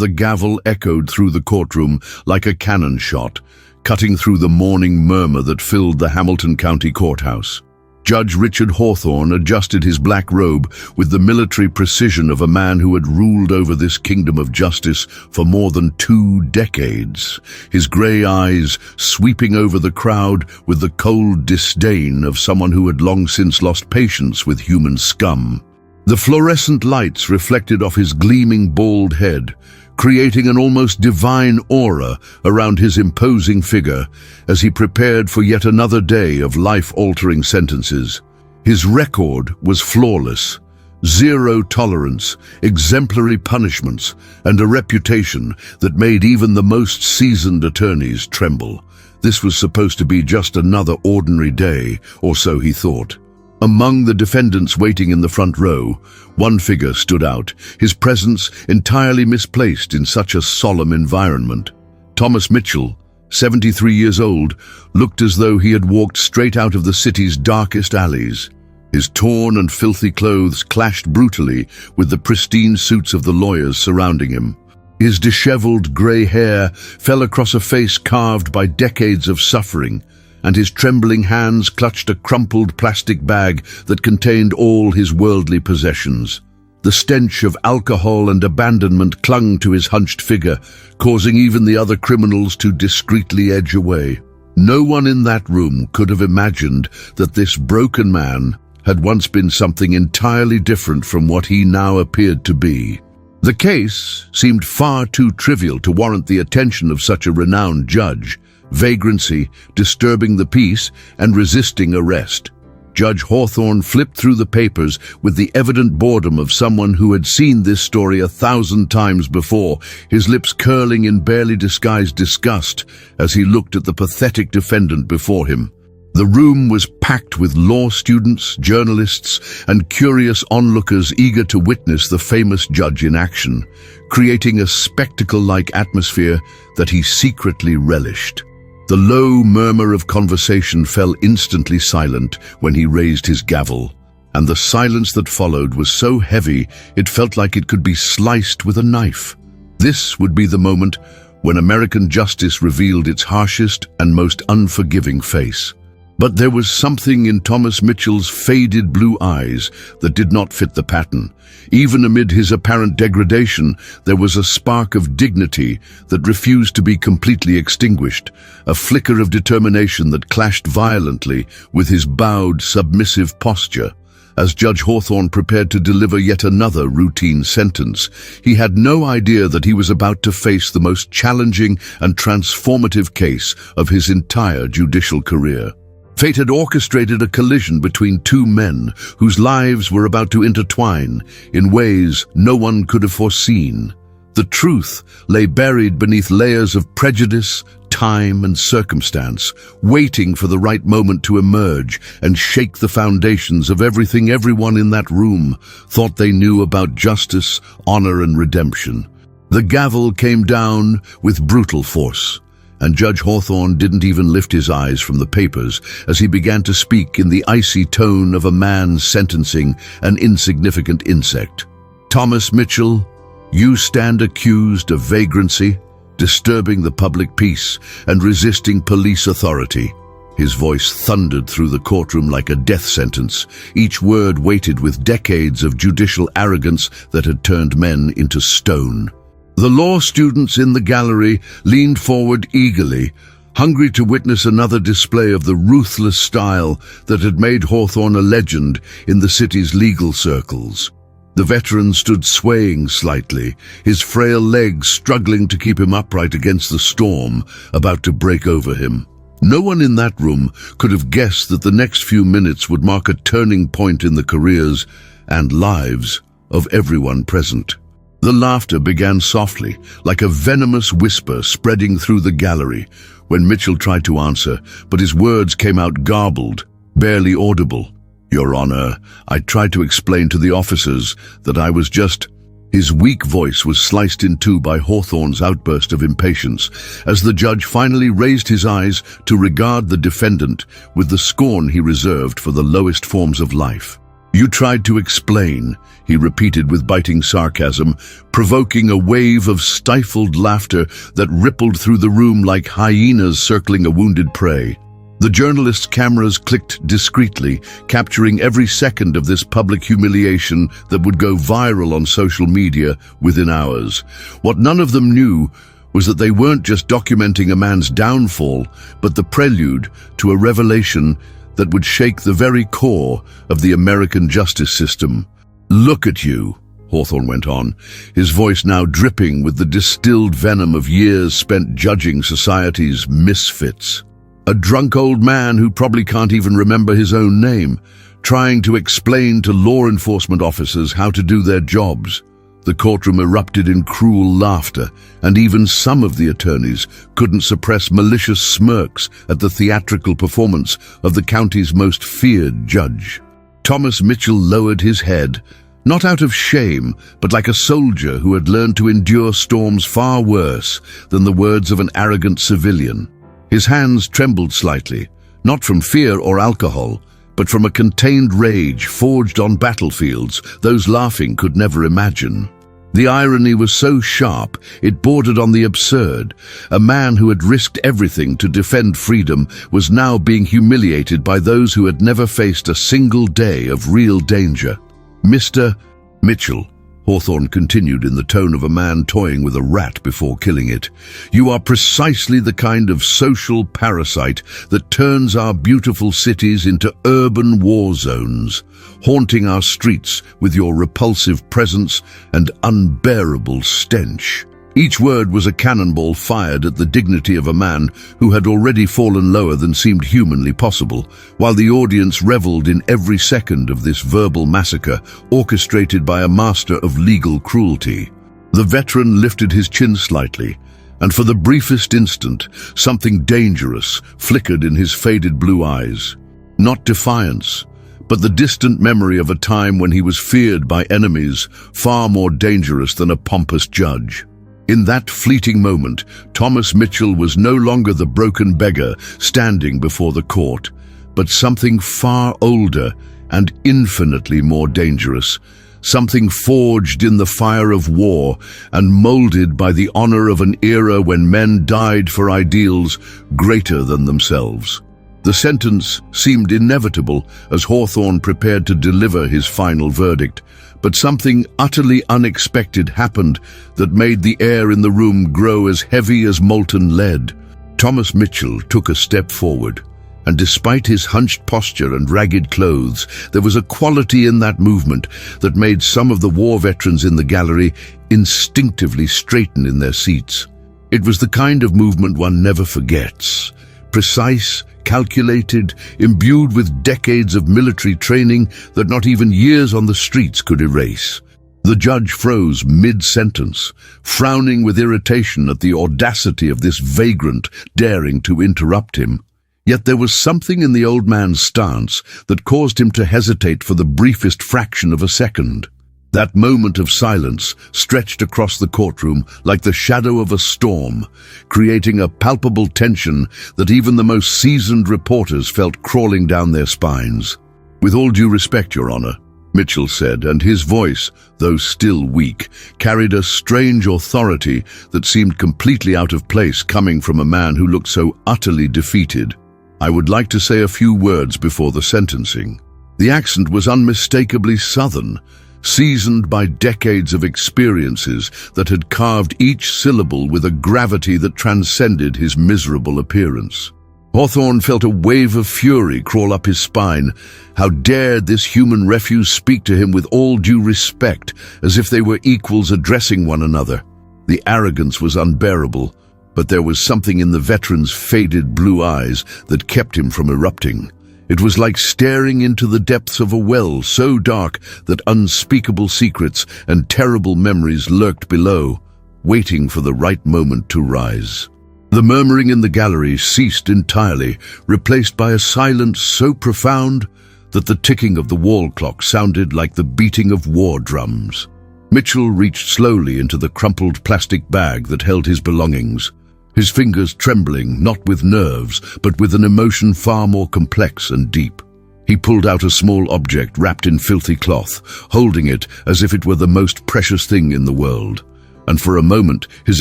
The gavel echoed through the courtroom like a cannon shot, cutting through the morning murmur that filled the Hamilton County Courthouse. Judge Richard Hawthorne adjusted his black robe with the military precision of a man who had ruled over this kingdom of justice for more than 2 decades, his grey eyes sweeping over the crowd with the cold disdain of someone who had long since lost patience with human scum. The fluorescent lights reflected off his gleaming bald head, creating an almost divine aura around his imposing figure as he prepared for yet another day of life-altering sentences. His record was flawless: 0 tolerance, exemplary punishments, and a reputation that made even the most seasoned attorneys tremble. This was supposed to be just another ordinary day, or so he thought. Among the defendants waiting in the front row, one figure stood out, his presence entirely misplaced in such a solemn environment. Thomas Mitchell, 73 years old, looked as though he had walked straight out of the city's darkest alleys. His torn and filthy clothes clashed brutally with the pristine suits of the lawyers surrounding him. His disheveled grey hair fell across a face carved by decades of suffering, and his trembling hands clutched a crumpled plastic bag that contained all his worldly possessions. The stench of alcohol and abandonment clung to his hunched figure, causing even the other criminals to discreetly edge away. No one in that room could have imagined that this broken man had once been something entirely different from what he now appeared to be. The case seemed far too trivial to warrant the attention of such a renowned judge: vagrancy, disturbing the peace, and resisting arrest. Judge Hawthorne flipped through the papers with the evident boredom of someone who had seen this story 1,000 times before, his lips curling in barely disguised disgust as he looked at the pathetic defendant before him. The room was packed with law students, journalists, and curious onlookers eager to witness the famous judge in action, creating a spectacle-like atmosphere that he secretly relished. The low murmur of conversation fell instantly silent when he raised his gavel, and the silence that followed was so heavy it felt like it could be sliced with a knife. This would be the moment when American justice revealed its harshest and most unforgiving face. But there was something in Thomas Mitchell's faded blue eyes that did not fit the pattern. Even amid his apparent degradation, there was a spark of dignity that refused to be completely extinguished, a flicker of determination that clashed violently with his bowed, submissive posture. As Judge Hawthorne prepared to deliver yet another routine sentence, he had no idea that he was about to face the most challenging and transformative case of his entire judicial career. Fate had orchestrated a collision between 2 men whose lives were about to intertwine in ways no one could have foreseen. The truth lay buried beneath layers of prejudice, time, and circumstance, waiting for the right moment to emerge and shake the foundations of everything everyone in that room thought they knew about justice, honor, and redemption. The gavel came down with brutal force, and Judge Hawthorne didn't even lift his eyes from the papers as he began to speak in the icy tone of a man sentencing an insignificant insect. "Thomas Mitchell, you stand accused of vagrancy, disturbing the public peace, and resisting police authority." His voice thundered through the courtroom like a death sentence, each word weighted with decades of judicial arrogance that had turned men into stone. The law students in the gallery leaned forward eagerly, hungry to witness another display of the ruthless style that had made Hawthorne a legend in the city's legal circles. The veteran stood swaying slightly, his frail legs struggling to keep him upright against the storm about to break over him. No one in that room could have guessed that the next few minutes would mark a turning point in the careers and lives of everyone present. The laughter began softly, like a venomous whisper spreading through the gallery, when Mitchell tried to answer, but his words came out garbled, barely audible. "Your Honor, I tried to explain to the officers that I was just—" His weak voice was sliced in two by Hawthorne's outburst of impatience, as the judge finally raised his eyes to regard the defendant with the scorn he reserved for the lowest forms of life. "You tried to explain," he repeated with biting sarcasm, provoking a wave of stifled laughter that rippled through the room like hyenas circling a wounded prey. The journalist's cameras clicked discreetly, capturing every second of this public humiliation that would go viral on social media within hours. What none of them knew was that they weren't just documenting a man's downfall, but the prelude to a revelation that would shake the very core of the American justice system. "Look at you," Hawthorne went on, his voice now dripping with the distilled venom of years spent judging society's misfits. "A drunk old man who probably can't even remember his own name, trying to explain to law enforcement officers how to do their jobs." The courtroom erupted in cruel laughter, and even some of the attorneys couldn't suppress malicious smirks at the theatrical performance of the county's most feared judge. Thomas Mitchell lowered his head, not out of shame, but like a soldier who had learned to endure storms far worse than the words of an arrogant civilian. His hands trembled slightly, not from fear or alcohol, but from a contained rage forged on battlefields those laughing could never imagine. The irony was so sharp, it bordered on the absurd. A man who had risked everything to defend freedom was now being humiliated by those who had never faced a single day of real danger. "Mr. Mitchell," Hawthorne continued in the tone of a man toying with a rat before killing it, "you are precisely the kind of social parasite that turns our beautiful cities into urban war zones, haunting our streets with your repulsive presence and unbearable stench." Each word was a cannonball fired at the dignity of a man who had already fallen lower than seemed humanly possible, while the audience reveled in every second of this verbal massacre orchestrated by a master of legal cruelty. The veteran lifted his chin slightly, and for the briefest instant, something dangerous flickered in his faded blue eyes. Not defiance, but the distant memory of a time when he was feared by enemies far more dangerous than a pompous judge. In that fleeting moment, Thomas Mitchell was no longer the broken beggar standing before the court, but something far older and infinitely more dangerous, something forged in the fire of war and molded by the honor of an era when men died for ideals greater than themselves. The sentence seemed inevitable as Hawthorne prepared to deliver his final verdict, but something utterly unexpected happened that made the air in the room grow as heavy as molten lead. Thomas Mitchell took a step forward, and despite his hunched posture and ragged clothes, there was a quality in that movement that made some of the war veterans in the gallery instinctively straighten in their seats. It was the kind of movement one never forgets. Precise, calculated, imbued with decades of military training that not even years on the streets could erase. The judge froze mid-sentence, frowning with irritation at the audacity of this vagrant daring to interrupt him. Yet there was something in the old man's stance that caused him to hesitate for the briefest fraction of a second. That moment of silence stretched across the courtroom like the shadow of a storm, creating a palpable tension that even the most seasoned reporters felt crawling down their spines. "With all due respect, Your Honor," Mitchell said, and his voice, though still weak, carried a strange authority that seemed completely out of place coming from a man who looked so utterly defeated. "I would like to say a few words before the sentencing." The accent was unmistakably Southern, seasoned by decades of experiences that had carved each syllable with a gravity that transcended his miserable appearance. Hawthorne felt a wave of fury crawl up his spine. How dared this human refuse speak to him with all due respect, as if they were equals addressing one another? The arrogance was unbearable, but there was something in the veteran's faded blue eyes that kept him from erupting. It was like staring into the depths of a well so dark that unspeakable secrets and terrible memories lurked below, waiting for the right moment to rise. The murmuring in the gallery ceased entirely, replaced by a silence so profound that the ticking of the wall clock sounded like the beating of war drums. Mitchell reached slowly into the crumpled plastic bag that held his belongings, his fingers trembling not with nerves, but with an emotion far more complex and deep. He pulled out a small object wrapped in filthy cloth, holding it as if it were the most precious thing in the world. And for a moment, his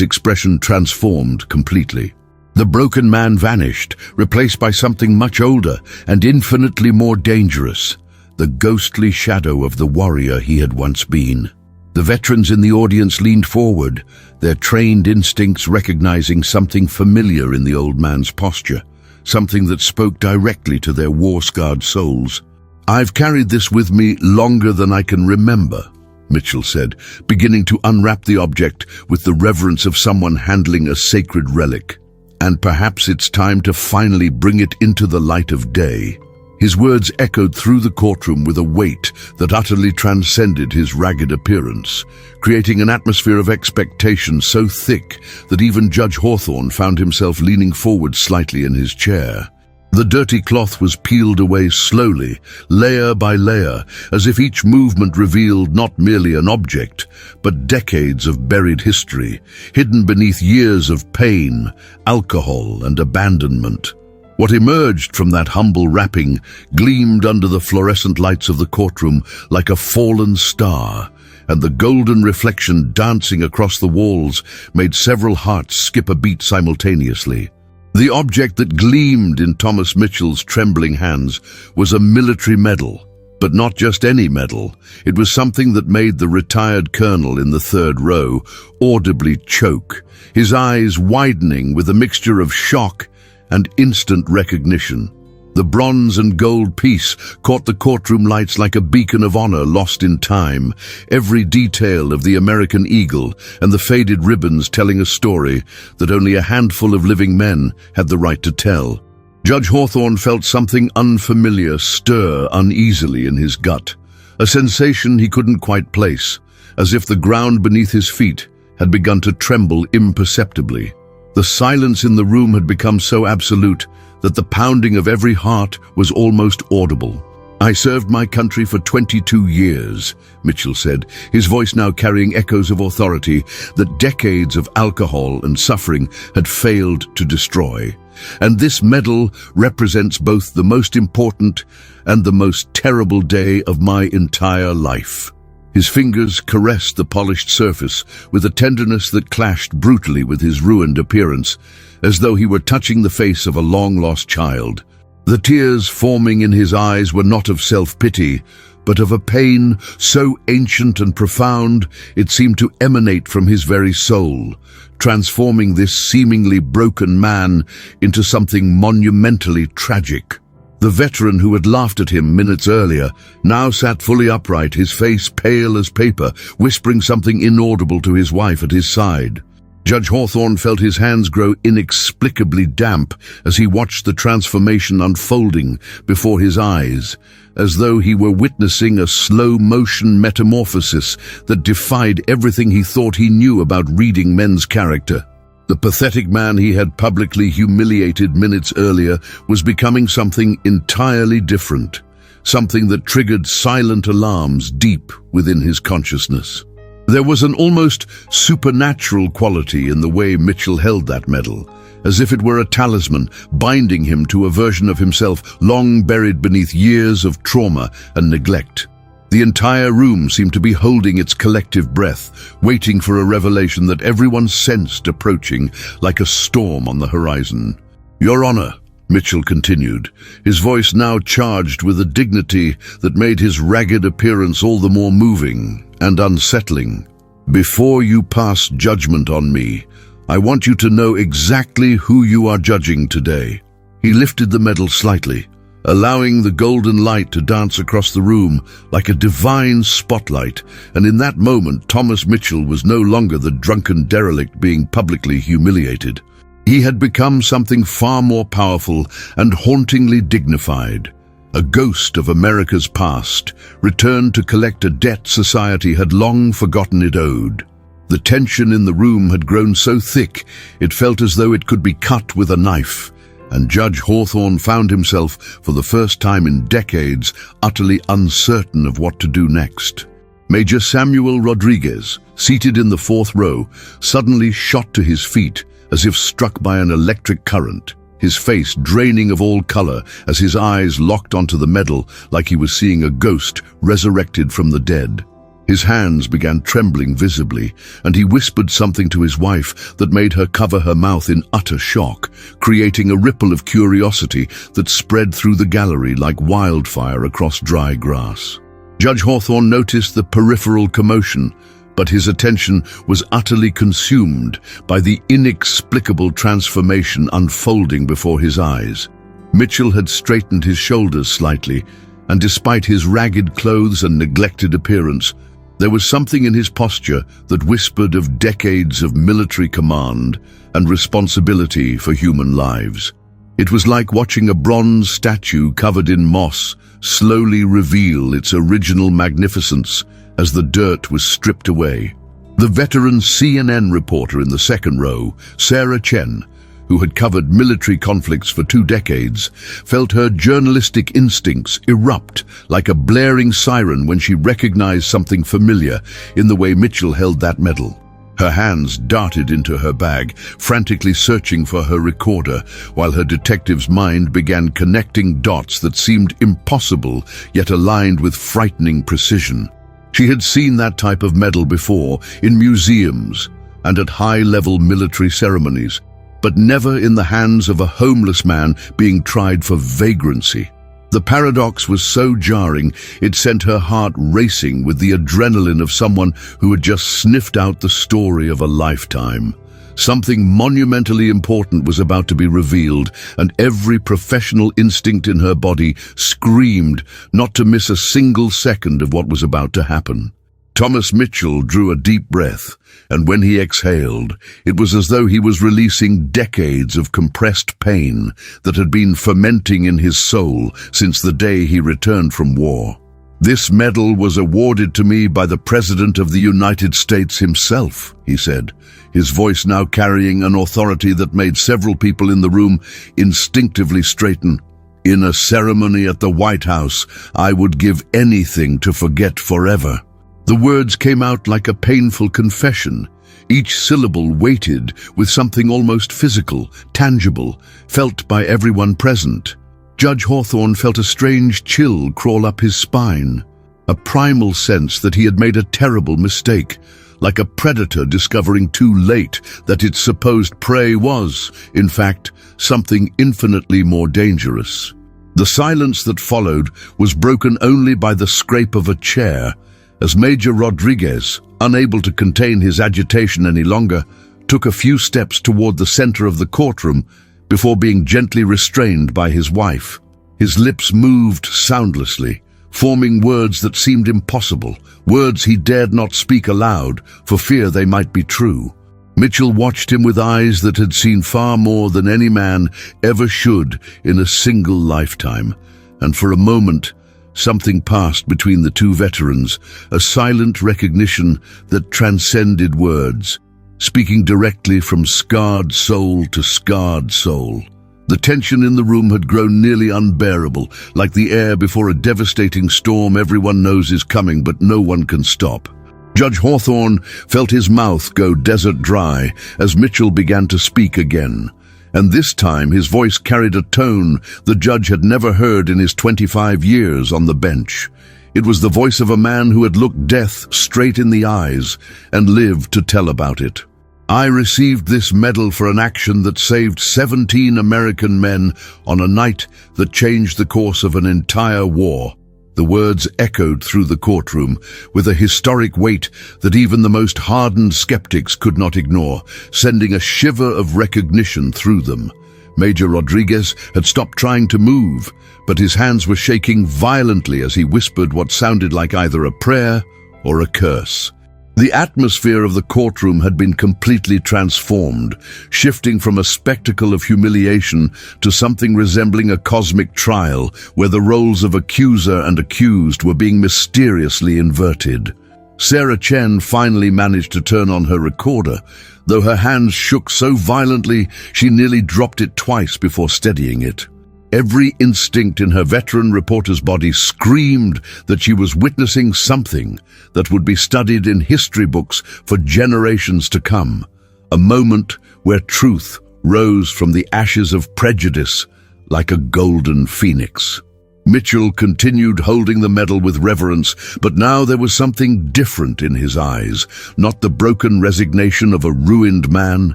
expression transformed completely. The broken man vanished, replaced by something much older and infinitely more dangerous, the ghostly shadow of the warrior he had once been. The veterans in the audience leaned forward, their trained instincts recognizing something familiar in the old man's posture, something that spoke directly to their war-scarred souls. "I've carried this with me longer than I can remember," Mitchell said, beginning to unwrap the object with the reverence of someone handling a sacred relic. "And perhaps it's time to finally bring it into the light of day." His words echoed through the courtroom with a weight that utterly transcended his ragged appearance, creating an atmosphere of expectation so thick that even Judge Hawthorne found himself leaning forward slightly in his chair. The dirty cloth was peeled away slowly, layer by layer, as if each movement revealed not merely an object, but decades of buried history, hidden beneath years of pain, alcohol, and abandonment. What emerged from that humble wrapping gleamed under the fluorescent lights of the courtroom like a fallen star, and the golden reflection dancing across the walls made several hearts skip a beat simultaneously. The object that gleamed in Thomas Mitchell's trembling hands was a military medal, but not just any medal. It was something that made the retired colonel in the third row audibly choke, his eyes widening with a mixture of shock and instant recognition. The bronze and gold piece caught the courtroom lights like a beacon of honor lost in time, every detail of the American eagle and the faded ribbons telling a story that only a handful of living men had the right to tell. Judge Hawthorne felt something unfamiliar stir uneasily in his gut, a sensation he couldn't quite place, as if the ground beneath his feet had begun to tremble imperceptibly. The silence in the room had become so absolute that the pounding of every heart was almost audible. "I served my country for 22 years, Mitchell said, his voice now carrying echoes of authority that decades of alcohol and suffering had failed to destroy. And this medal represents both the most important and the most terrible day of my entire life." His fingers caressed the polished surface with a tenderness that clashed brutally with his ruined appearance, as though he were touching the face of a long-lost child. The tears forming in his eyes were not of self-pity, but of a pain so ancient and profound it seemed to emanate from his very soul, transforming this seemingly broken man into something monumentally tragic. The veteran who had laughed at him minutes earlier now sat fully upright, his face pale as paper, whispering something inaudible to his wife at his side. Judge Hawthorne felt his hands grow inexplicably damp as he watched the transformation unfolding before his eyes, as though he were witnessing a slow-motion metamorphosis that defied everything he thought he knew about reading men's character. The pathetic man he had publicly humiliated minutes earlier was becoming something entirely different, something that triggered silent alarms deep within his consciousness. There was an almost supernatural quality in the way Mitchell held that medal, as if it were a talisman binding him to a version of himself long buried beneath years of trauma and neglect. The entire room seemed to be holding its collective breath, waiting for a revelation that everyone sensed approaching like a storm on the horizon. "Your Honor," Mitchell continued, his voice now charged with a dignity that made his ragged appearance all the more moving and unsettling. "Before you pass judgment on me, I want you to know exactly who you are judging today." He lifted the medal slightly, allowing the golden light to dance across the room like a divine spotlight, and in that moment Thomas Mitchell was no longer the drunken derelict being publicly humiliated. He had become something far more powerful and hauntingly dignified, a ghost of America's past, returned to collect a debt society had long forgotten it owed. The tension in the room had grown so thick it felt as though it could be cut with a knife, and Judge Hawthorne found himself, for the first time in decades, utterly uncertain of what to do next. Major Samuel Rodriguez, seated in the fourth row, suddenly shot to his feet as if struck by an electric current. his face draining of all color as his eyes locked onto the medal like he was seeing a ghost resurrected from the dead. His hands began trembling visibly, and he whispered something to his wife that made her cover her mouth in utter shock, creating a ripple of curiosity that spread through the gallery like wildfire across dry grass. Judge Hawthorne noticed the peripheral commotion, but his attention was utterly consumed by the inexplicable transformation unfolding before his eyes. Mitchell had straightened his shoulders slightly, and despite his ragged clothes and neglected appearance, there was something in his posture that whispered of decades of military command and responsibility for human lives. It was like watching a bronze statue covered in moss slowly reveal its original magnificence as the dirt was stripped away. The veteran CNN reporter in the second row, Sarah Chen, who had covered military conflicts for 2 decades, felt her journalistic instincts erupt like a blaring siren when she recognized something familiar in the way Mitchell held that medal. Her hands darted into her bag, frantically searching for her recorder, while her detective's mind began connecting dots that seemed impossible, yet aligned with frightening precision. She had seen that type of medal before, in museums and at high-level military ceremonies, but never in the hands of a homeless man being tried for vagrancy. The paradox was so jarring, it sent her heart racing with the adrenaline of someone who had just sniffed out the story of a lifetime. Something monumentally important was about to be revealed, and every professional instinct in her body screamed not to miss a single second of what was about to happen. Thomas Mitchell drew a deep breath, and when he exhaled, it was as though he was releasing decades of compressed pain that had been fermenting in his soul since the day he returned from war. "This medal was awarded to me by the President of the United States himself," he said, his voice now carrying an authority that made several people in the room instinctively straighten. "In a ceremony at the White House, I would give anything to forget forever." The words came out like a painful confession, each syllable weighted with something almost physical, tangible, felt by everyone present. Judge Hawthorne felt a strange chill crawl up his spine, a primal sense that he had made a terrible mistake, like a predator discovering too late that its supposed prey was, in fact, something infinitely more dangerous. The silence that followed was broken only by the scrape of a chair, as Major Rodriguez, unable to contain his agitation any longer, took a few steps toward the center of the courtroom before being gently restrained by his wife. His lips moved soundlessly, forming words that seemed impossible, words he dared not speak aloud for fear they might be true. Mitchell watched him with eyes that had seen far more than any man ever should in a single lifetime, and for a moment, something passed between the two veterans, a silent recognition that transcended words, speaking directly from scarred soul to scarred soul. The tension in the room had grown nearly unbearable, like the air before a devastating storm everyone knows is coming but no one can stop. Judge Hawthorne felt his mouth go desert dry as Mitchell began to speak again. And this time his voice carried a tone the judge had never heard in his 25 years on the bench. It was the voice of a man who had looked death straight in the eyes and lived to tell about it. "I received this medal for an action that saved 17 American men on a night that changed the course of an entire war." The words echoed through the courtroom with a historic weight that even the most hardened skeptics could not ignore, sending a shiver of recognition through them. Major Rodriguez had stopped trying to move, but his hands were shaking violently as he whispered what sounded like either a prayer or a curse. The atmosphere of the courtroom had been completely transformed, shifting from a spectacle of humiliation to something resembling a cosmic trial where the roles of accuser and accused were being mysteriously inverted. Sarah Chen finally managed to turn on her recorder, though her hands shook so violently she nearly dropped it twice before steadying it. Every instinct in her veteran reporter's body screamed that she was witnessing something that would be studied in history books for generations to come, a moment where truth rose from the ashes of prejudice like a golden phoenix. Mitchell continued holding the medal with reverence, but now there was something different in his eyes, not the broken resignation of a ruined man,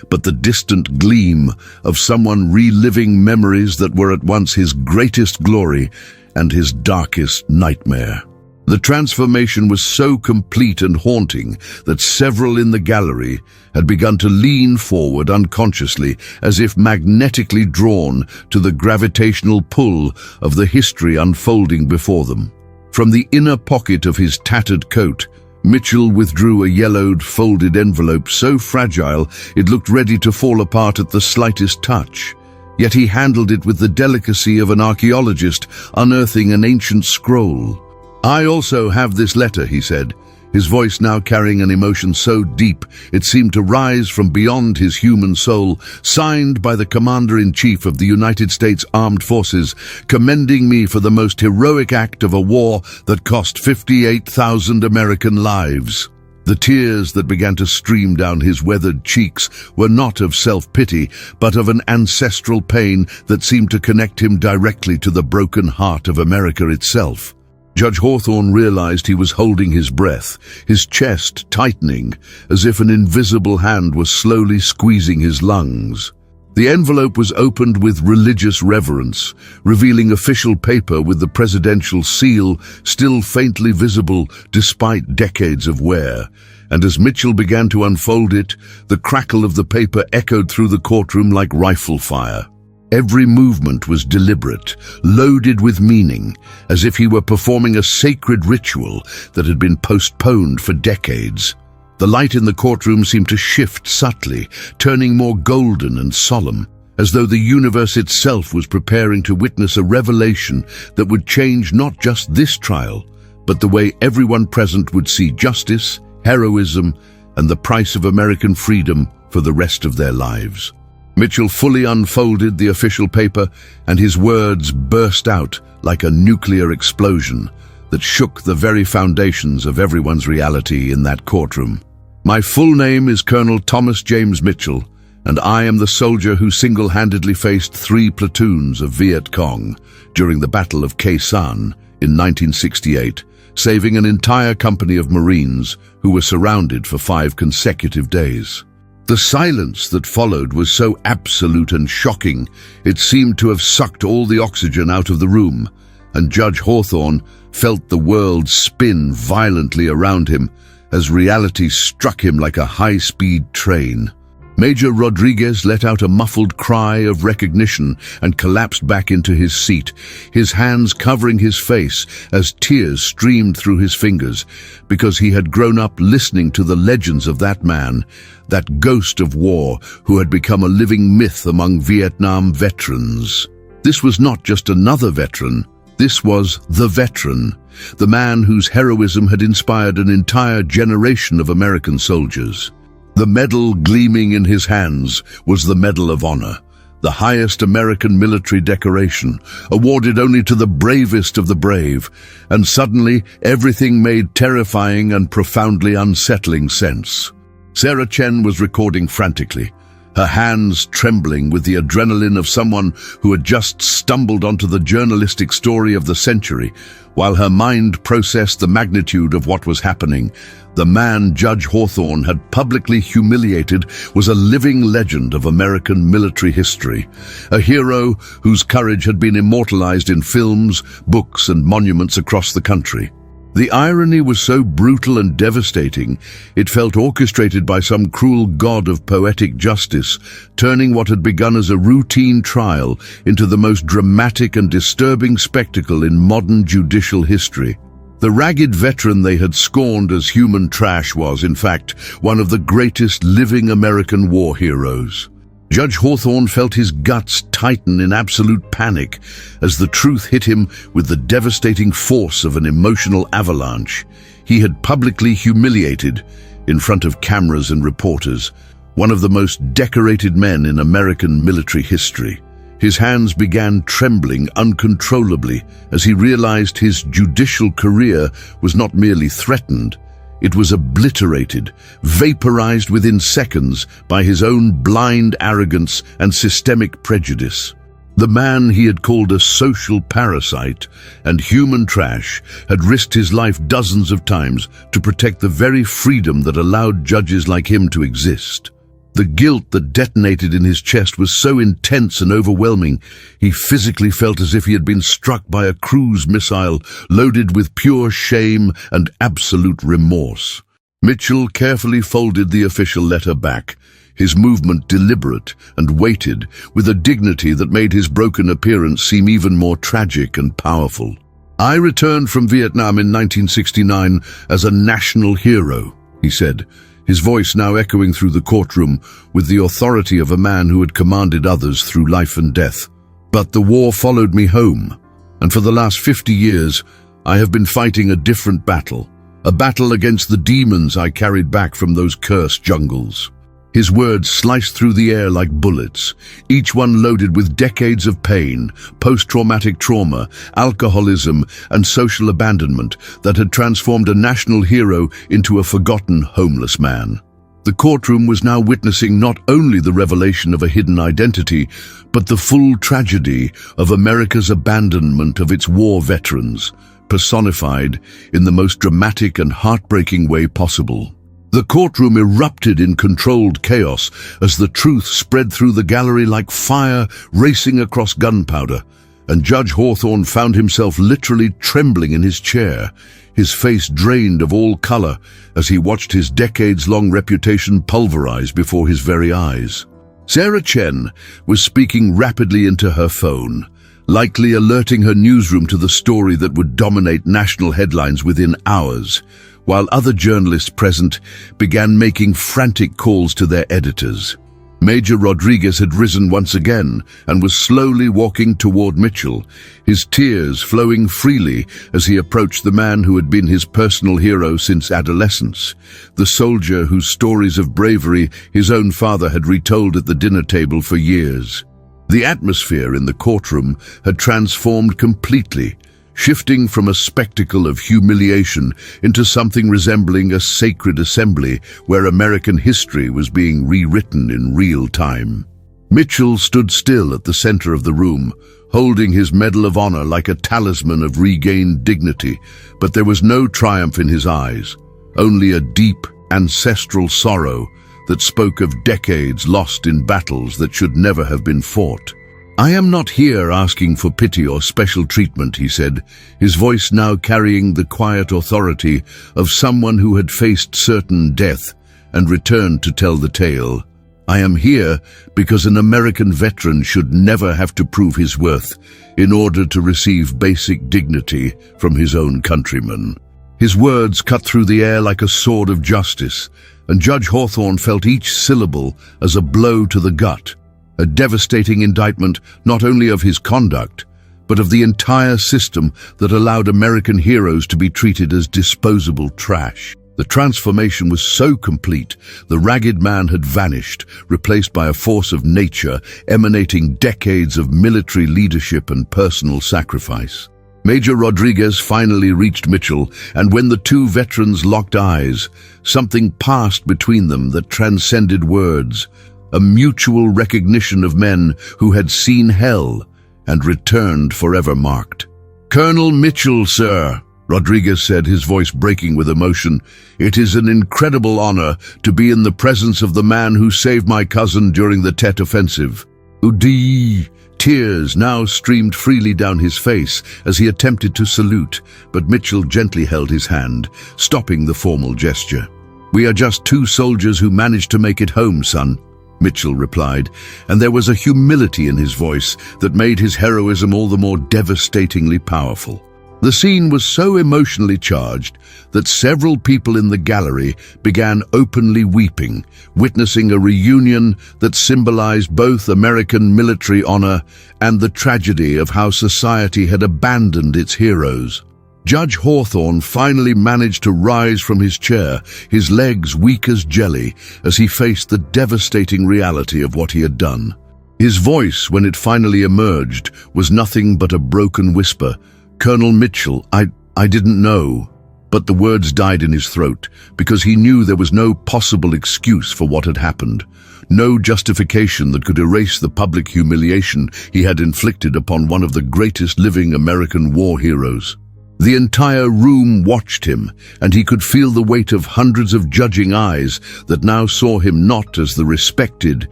but the distant gleam of someone reliving memories that were at once his greatest glory and his darkest nightmare. The transformation was so complete and haunting that several in the gallery had begun to lean forward unconsciously, as if magnetically drawn to the gravitational pull of the history unfolding before them. From the inner pocket of his tattered coat, Mitchell withdrew a yellowed, folded envelope so fragile it looked ready to fall apart at the slightest touch. Yet he handled it with the delicacy of an archaeologist unearthing an ancient scroll. "I also have this letter," he said, his voice now carrying an emotion so deep it seemed to rise from beyond his human soul, signed by the Commander-in-Chief of the United States Armed Forces, commending me for the most heroic act of a war that cost 58,000 American lives. The tears that began to stream down his weathered cheeks were not of self-pity, but of an ancestral pain that seemed to connect him directly to the broken heart of America itself. Judge Hawthorne realized he was holding his breath, his chest tightening, as if an invisible hand was slowly squeezing his lungs. The envelope was opened with religious reverence, revealing official paper with the presidential seal still faintly visible despite decades of wear. And as Mitchell began to unfold it, the crackle of the paper echoed through the courtroom like rifle fire. Every movement was deliberate, loaded with meaning, as if he were performing a sacred ritual that had been postponed for decades. The light in the courtroom seemed to shift subtly, turning more golden and solemn, as though the universe itself was preparing to witness a revelation that would change not just this trial, but the way everyone present would see justice, heroism, and the price of American freedom for the rest of their lives. Mitchell fully unfolded the official paper, and his words burst out like a nuclear explosion that shook the very foundations of everyone's reality in that courtroom. "My full name is Colonel Thomas James Mitchell, and I am the soldier who single-handedly faced 3 platoons of Viet Cong during the Battle of Khe Sanh in 1968, saving an entire company of Marines who were surrounded for 5 consecutive days." The silence that followed was so absolute and shocking, it seemed to have sucked all the oxygen out of the room, and Judge Hawthorne felt the world spin violently around him as reality struck him like a high-speed train. Major Rodriguez let out a muffled cry of recognition and collapsed back into his seat, his hands covering his face as tears streamed through his fingers, because he had grown up listening to the legends of that man, that ghost of war who had become a living myth among Vietnam veterans. This was not just another veteran. This was the veteran, the man whose heroism had inspired an entire generation of American soldiers. The medal gleaming in his hands was the Medal of Honor, the highest American military decoration, awarded only to the bravest of the brave, and suddenly everything made terrifying and profoundly unsettling sense. Sarah Chen was recording frantically, her hands trembling with the adrenaline of someone who had just stumbled onto the journalistic story of the century, while her mind processed the magnitude of what was happening. The man Judge Hawthorne had publicly humiliated was a living legend of American military history, a hero whose courage had been immortalized in films, books, and monuments across the country. The irony was so brutal and devastating, it felt orchestrated by some cruel god of poetic justice, turning what had begun as a routine trial into the most dramatic and disturbing spectacle in modern judicial history. The ragged veteran they had scorned as human trash was, in fact, one of the greatest living American war heroes. Judge Hawthorne felt his guts tighten in absolute panic as the truth hit him with the devastating force of an emotional avalanche. He had publicly humiliated, in front of cameras and reporters, one of the most decorated men in American military history. His hands began trembling uncontrollably as he realized his judicial career was not merely threatened, It was obliterated, vaporized within seconds by his own blind arrogance and systemic prejudice. The man he had called a social parasite and human trash had risked his life dozens of times to protect the very freedom that allowed judges like him to exist. The guilt that detonated in his chest was so intense and overwhelming, he physically felt as if he had been struck by a cruise missile loaded with pure shame and absolute remorse. Mitchell carefully folded the official letter back, his movement deliberate and weighted, with a dignity that made his broken appearance seem even more tragic and powerful. "I returned from Vietnam in 1969 as a national hero," he said, his voice now echoing through the courtroom with the authority of a man who had commanded others through life and death. "But the war followed me home, and for the last 50 years, I have been fighting a different battle, a battle against the demons I carried back from those cursed jungles." His words sliced through the air like bullets, each one loaded with decades of pain, post-traumatic trauma, alcoholism, and social abandonment that had transformed a national hero into a forgotten, homeless man. The courtroom was now witnessing not only the revelation of a hidden identity, but the full tragedy of America's abandonment of its war veterans, personified in the most dramatic and heartbreaking way possible. The courtroom erupted in controlled chaos as the truth spread through the gallery like fire racing across gunpowder, and Judge Hawthorne found himself literally trembling in his chair, his face drained of all color as he watched his decades-long reputation pulverize before his very eyes. Sarah Chen was speaking rapidly into her phone, likely alerting her newsroom to the story that would dominate national headlines within hours, while other journalists present began making frantic calls to their editors. Major Rodriguez had risen once again and was slowly walking toward Mitchell, his tears flowing freely as he approached the man who had been his personal hero since adolescence, the soldier whose stories of bravery his own father had retold at the dinner table for years. The atmosphere in the courtroom had transformed completely, shifting from a spectacle of humiliation into something resembling a sacred assembly where American history was being rewritten in real time. Mitchell stood still at the center of the room, holding his Medal of Honor like a talisman of regained dignity, but there was no triumph in his eyes, only a deep, ancestral sorrow that spoke of decades lost in battles that should never have been fought. "I am not here asking for pity or special treatment," he said, his voice now carrying the quiet authority of someone who had faced certain death and returned to tell the tale. "I am here because an American veteran should never have to prove his worth in order to receive basic dignity from his own countrymen." His words cut through the air like a sword of justice, and Judge Hawthorne felt each syllable as a blow to the gut, a devastating indictment not only of his conduct, but of the entire system that allowed American heroes to be treated as disposable trash. The transformation was so complete, the ragged man had vanished, replaced by a force of nature emanating decades of military leadership and personal sacrifice. Major Rodriguez finally reached Mitchell, and when the two veterans locked eyes, something passed between them that transcended words, a mutual recognition of men who had seen hell and returned forever marked. "Colonel Mitchell, sir," Rodriguez said, his voice breaking with emotion, "it is an incredible honor to be in the presence of the man who saved my cousin during the Tet Offensive." Udi! Tears now streamed freely down his face as he attempted to salute, but Mitchell gently held his hand, stopping the formal gesture. "We are just two soldiers who managed to make it home, son," Mitchell replied, and there was a humility in his voice that made his heroism all the more devastatingly powerful. The scene was so emotionally charged that several people in the gallery began openly weeping, witnessing a reunion that symbolized both American military honor and the tragedy of how society had abandoned its heroes. Judge Hawthorne finally managed to rise from his chair, his legs weak as jelly, as he faced the devastating reality of what he had done. His voice, when it finally emerged, was nothing but a broken whisper. "Colonel Mitchell, I didn't know." But the words died in his throat, because he knew there was no possible excuse for what had happened, no justification that could erase the public humiliation he had inflicted upon one of the greatest living American war heroes. The entire room watched him, and he could feel the weight of hundreds of judging eyes that now saw him not as the respected,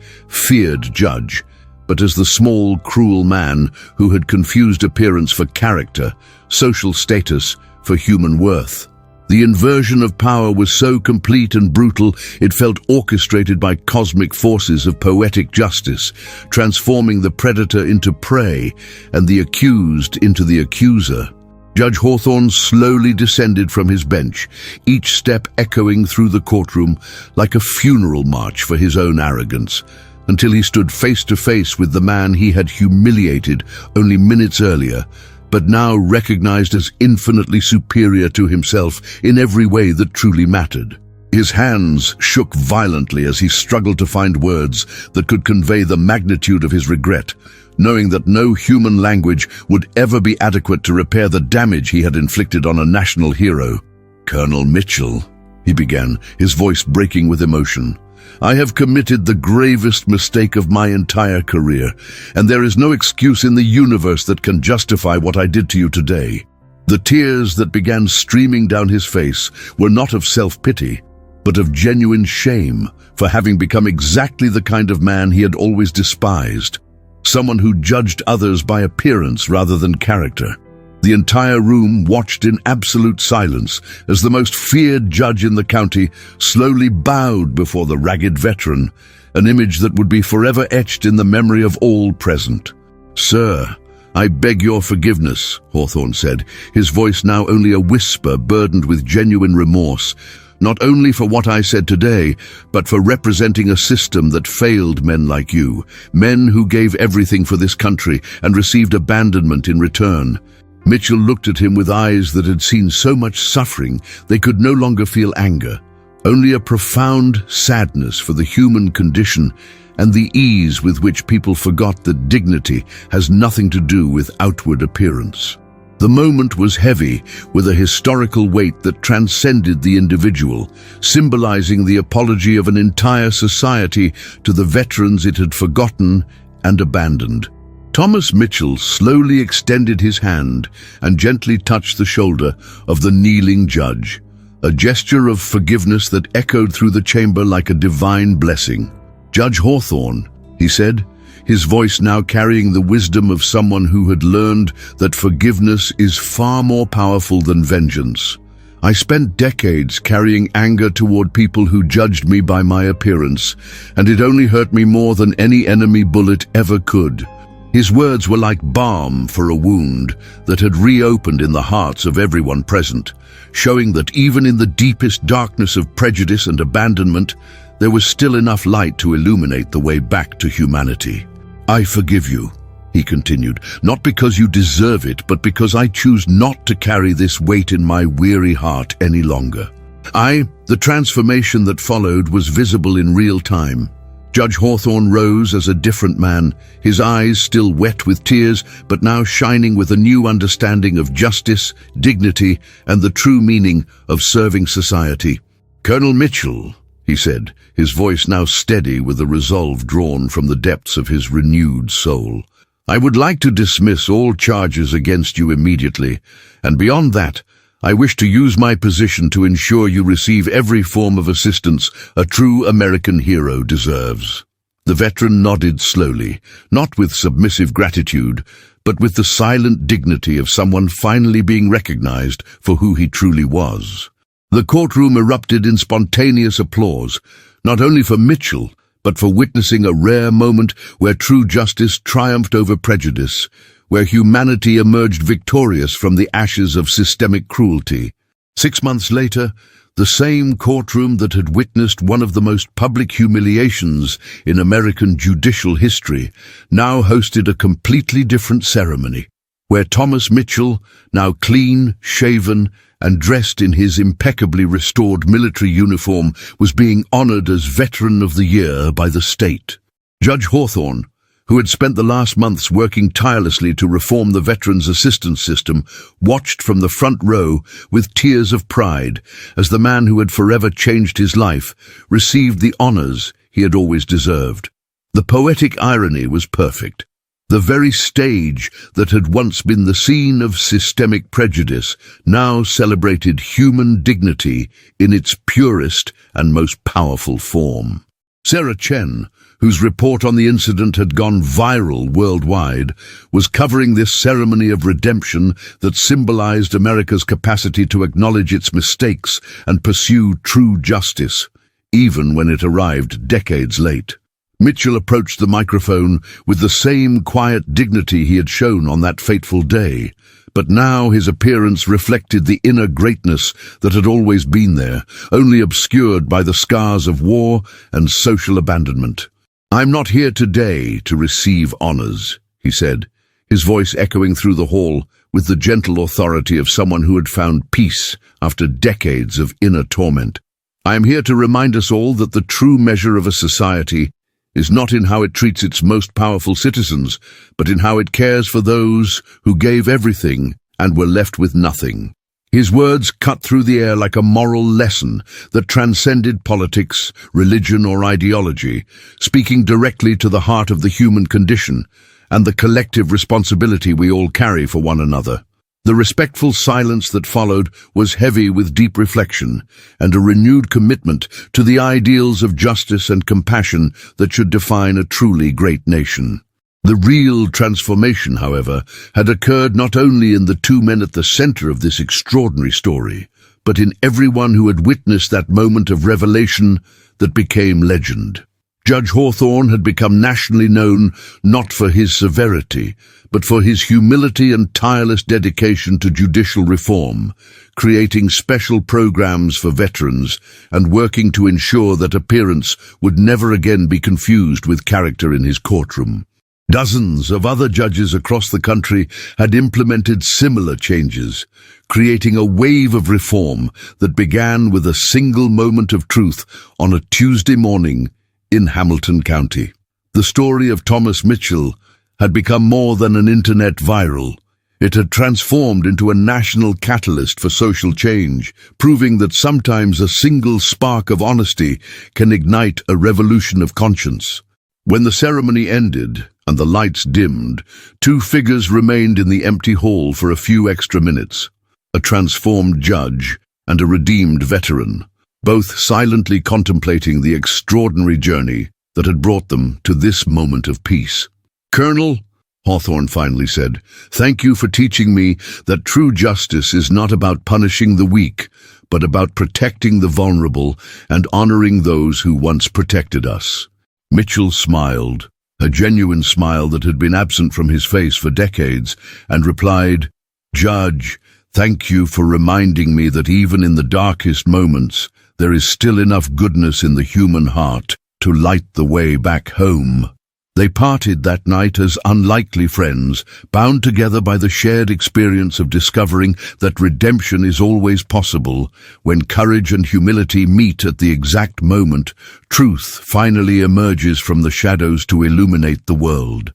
feared judge, but as the small, cruel man who had confused appearance for character, social status for human worth. The inversion of power was so complete and brutal it felt orchestrated by cosmic forces of poetic justice, transforming the predator into prey and the accused into the accuser. Judge Hawthorne slowly descended from his bench, each step echoing through the courtroom like a funeral march for his own arrogance, until he stood face to face with the man he had humiliated only minutes earlier, but now recognized as infinitely superior to himself in every way that truly mattered. His hands shook violently as he struggled to find words that could convey the magnitude of his regret, knowing that no human language would ever be adequate to repair the damage he had inflicted on a national hero. "Colonel Mitchell," he began, his voice breaking with emotion, "I have committed the gravest mistake of my entire career, and there is no excuse in the universe that can justify what I did to you today." The tears that began streaming down his face were not of self-pity, but of genuine shame for having become exactly the kind of man he had always despised. Someone who judged others by appearance rather than character. The entire room watched in absolute silence as the most feared judge in the county slowly bowed before the ragged veteran, an image that would be forever etched in the memory of all present. "Sir, I beg your forgiveness," Hawthorne said, his voice now only a whisper burdened with genuine remorse, "not only for what I said today, but for representing a system that failed men like you, men who gave everything for this country and received abandonment in return." Mitchell looked at him with eyes that had seen so much suffering they could no longer feel anger, only a profound sadness for the human condition and the ease with which people forgot that dignity has nothing to do with outward appearance. The moment was heavy with a historical weight that transcended the individual, symbolizing the apology of an entire society to the veterans it had forgotten and abandoned. Thomas Mitchell slowly extended his hand and gently touched the shoulder of the kneeling judge, a gesture of forgiveness that echoed through the chamber like a divine blessing. "Judge Hawthorne," he said, his voice now carrying the wisdom of someone who had learned that forgiveness is far more powerful than vengeance. "I spent decades carrying anger toward people who judged me by my appearance, and it only hurt me more than any enemy bullet ever could." His words were like balm for a wound that had reopened in the hearts of everyone present, showing that even in the deepest darkness of prejudice and abandonment, there was still enough light to illuminate the way back to humanity. "I forgive you," he continued, "not because you deserve it, but because I choose not to carry this weight in my weary heart any longer." The transformation that followed was visible in real time. Judge Hawthorne rose as a different man, his eyes still wet with tears, but now shining with a new understanding of justice, dignity, and the true meaning of serving society. "Colonel Mitchell," he said, his voice now steady with a resolve drawn from the depths of his renewed soul, "I would like to dismiss all charges against you immediately, and beyond that, I wish to use my position to ensure you receive every form of assistance a true American hero deserves." The veteran nodded slowly, not with submissive gratitude, but with the silent dignity of someone finally being recognized for who he truly was. The courtroom erupted in spontaneous applause, not only for Mitchell, but for witnessing a rare moment where true justice triumphed over prejudice, where humanity emerged victorious from the ashes of systemic cruelty. 6 months later, the same courtroom that had witnessed one of the most public humiliations in American judicial history now hosted a completely different ceremony, where Thomas Mitchell, now clean, shaven, and dressed in his impeccably restored military uniform, was being honored as Veteran of the Year by the state. Judge Hawthorne, who had spent the last months working tirelessly to reform the Veterans Assistance System, watched from the front row with tears of pride as the man who had forever changed his life received the honors he had always deserved. The poetic irony was perfect. The very stage that had once been the scene of systemic prejudice now celebrated human dignity in its purest and most powerful form. Sarah Chen, whose report on the incident had gone viral worldwide, was covering this ceremony of redemption that symbolized America's capacity to acknowledge its mistakes and pursue true justice, even when it arrived decades late. Mitchell approached the microphone with the same quiet dignity he had shown on that fateful day, but now his appearance reflected the inner greatness that had always been there, only obscured by the scars of war and social abandonment. "I'm not here today to receive honors," he said, his voice echoing through the hall with the gentle authority of someone who had found peace after decades of inner torment. "I am here to remind us all that the true measure of a society is not in how it treats its most powerful citizens, but in how it cares for those who gave everything and were left with nothing." His words cut through the air like a moral lesson that transcended politics, religion, or ideology, speaking directly to the heart of the human condition and the collective responsibility we all carry for one another. The respectful silence that followed was heavy with deep reflection and a renewed commitment to the ideals of justice and compassion that should define a truly great nation. The real transformation, however, had occurred not only in the two men at the center of this extraordinary story, but in everyone who had witnessed that moment of revelation that became legend. Judge Hawthorne had become nationally known not for his severity, but for his humility and tireless dedication to judicial reform, creating special programs for veterans and working to ensure that appearance would never again be confused with character in his courtroom. Dozens of other judges across the country had implemented similar changes, creating a wave of reform that began with a single moment of truth on a Tuesday morning in Hamilton County. The story of Thomas Mitchell had become more than an internet viral. It had transformed into a national catalyst for social change, proving that sometimes a single spark of honesty can ignite a revolution of conscience. When the ceremony ended and the lights dimmed, two figures remained in the empty hall for a few extra minutes: a transformed judge and a redeemed veteran, both silently contemplating the extraordinary journey that had brought them to this moment of peace. "Colonel," Hawthorne finally said, "thank you for teaching me that true justice is not about punishing the weak, but about protecting the vulnerable and honoring those who once protected us." Mitchell smiled, a genuine smile that had been absent from his face for decades, and replied, "Judge, thank you for reminding me that even in the darkest moments, there is still enough goodness in the human heart to light the way back home." They parted that night as unlikely friends, bound together by the shared experience of discovering that redemption is always possible when courage and humility meet at the exact moment truth finally emerges from the shadows to illuminate the world.